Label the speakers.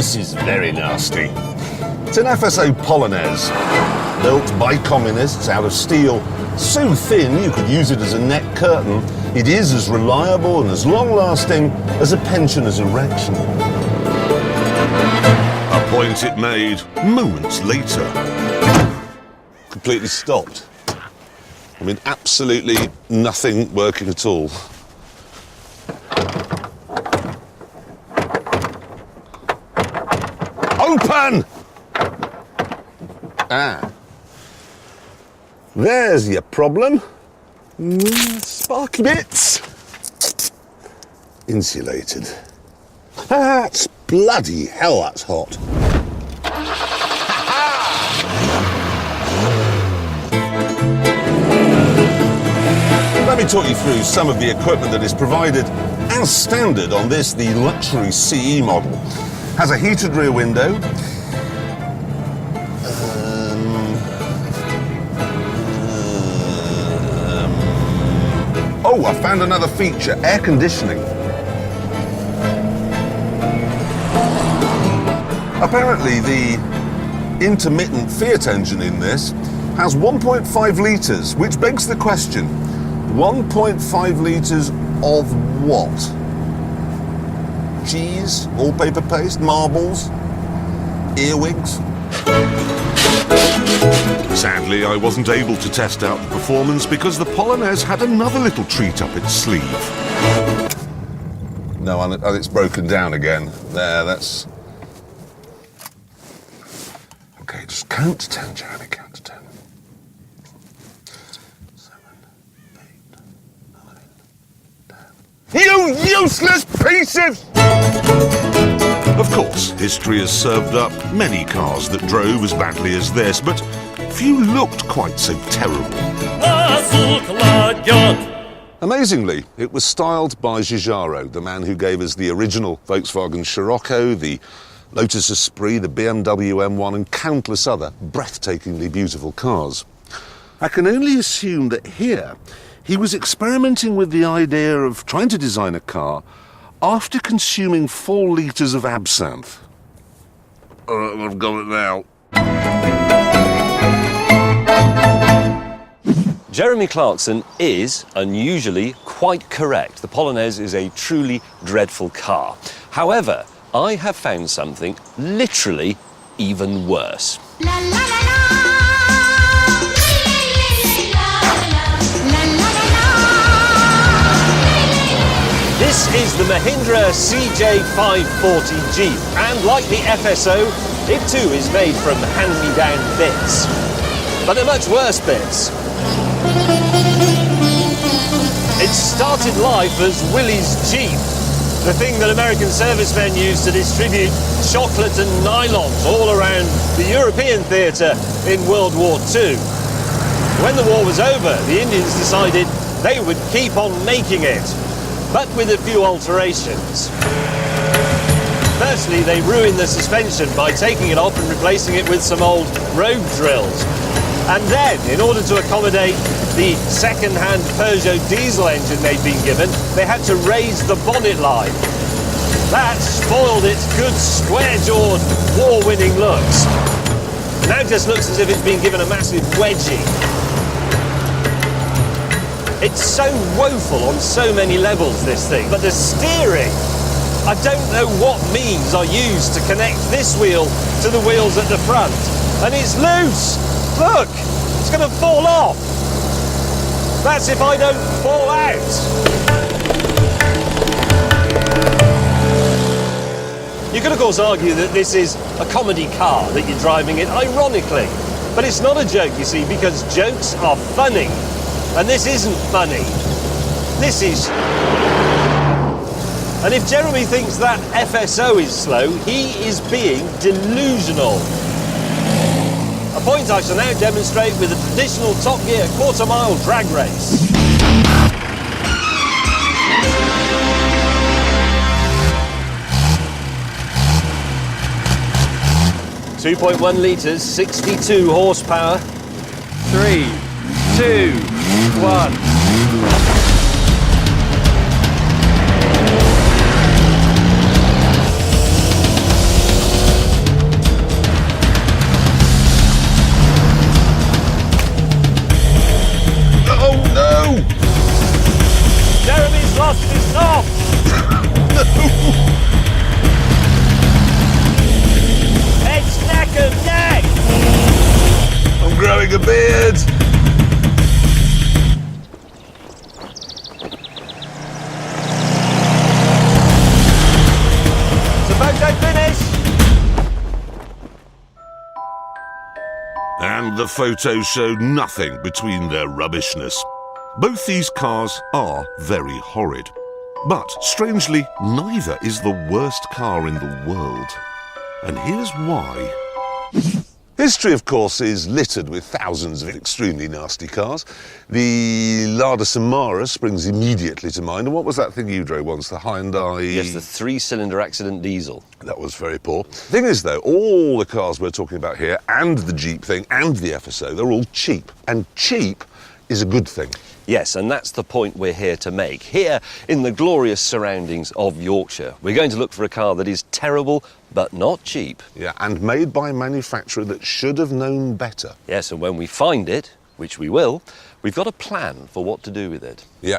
Speaker 1: this is very nasty. It's an FSO Polonez, built by communists out of steel, so thin you could use it as a neck curtain. It is as reliable and as long-lasting as a pensioner's erection.
Speaker 2: A point it made moments later.
Speaker 1: Completely stopped. I mean, absolutely nothing working at all. Open! Ah. There's your problem. Sparky bits. Insulated. That's bloody hell, that's hot. Let me talk you through some of the equipment that is provided as standard on this, the luxury CE model. Has a heated rear window. Oh, I found another feature, air conditioning. Apparently the intermittent Fiat engine in this has 1.5 litres, which begs the question, 1.5 litres of what? Cheese, wallpaper paste, marbles, earwigs?
Speaker 2: Sadly, I wasn't able to test out the performance because the Polonez had another little treat up its sleeve.
Speaker 1: No, and it's broken down again. There, that's... Okay, just count to 10, Jeremy, count to 10. 7, 8, 9, 10. You useless pieces!
Speaker 2: Of course, history has served up many cars that drove as badly as this, but few looked quite so terrible.
Speaker 1: Amazingly, it was styled by Giugiaro, the man who gave us the original Volkswagen Scirocco, the Lotus Esprit, the BMW M1 and countless other breathtakingly beautiful cars. I can only assume that here he was experimenting with the idea of trying to design a car after consuming 4 litres of absinthe. I've got it now.
Speaker 3: Jeremy Clarkson is, unusually, quite correct. The Polonez is a truly dreadful car. However, I have found something literally even worse. This is the Mahindra CJ540 Jeep, and like the FSO, it too is made from hand-me-down bits. But they're much worse bits. It started life as Willie's Jeep, the thing that American servicemen used to distribute chocolate and nylons all around the European theatre in World War II. When the war was over, the Indians decided they would keep on making it, but with a few alterations. Firstly, they ruined the suspension by taking it off and replacing it with some old road drills. And then, in order to accommodate the second-hand Peugeot diesel engine they'd been given, they had to raise the bonnet line. That spoiled its good square-jawed, war-winning looks. It now just looks as if it's been given a massive wedgie. It's so woeful on so many levels, this thing. But the steering, I don't know what means are used to connect this wheel to the wheels at the front. And it's loose! Look! It's going to fall off! That's if I don't fall out! You could of course argue that this is a comedy car that you're driving in, ironically. But it's not a joke, you see, because jokes are funny. And this isn't funny. This is... And if Jeremy thinks that FSO is slow, he is being delusional. A point I shall now demonstrate with a traditional Top Gear quarter-mile drag race. 2.1 litres, 62 horsepower. 3, 2, 1.
Speaker 1: good.
Speaker 3: The photo finished.
Speaker 2: And the photos showed nothing between their rubbishness. Both these cars are very horrid. But, strangely, neither is the worst car in the world. And here's why.
Speaker 1: History, of course, is littered with thousands of extremely nasty cars. The Lada Samara springs immediately to mind. And what was that thing you drove once, the Hyundai?
Speaker 3: Yes, the three-cylinder accident diesel.
Speaker 1: That was very poor. Thing is, though, all the cars we're talking about here, and the Jeep thing, and the FSO, they're all cheap. And cheap is a good thing.
Speaker 3: Yes, and that's the point we're here to make. Here, in the glorious surroundings of Yorkshire, we're going to look for a car that is terrible, but not cheap.
Speaker 1: Yeah, and made by a manufacturer that should have known better.
Speaker 3: Yes, and when we find it, which we will, we've got a plan for what to do with it.
Speaker 1: Yeah.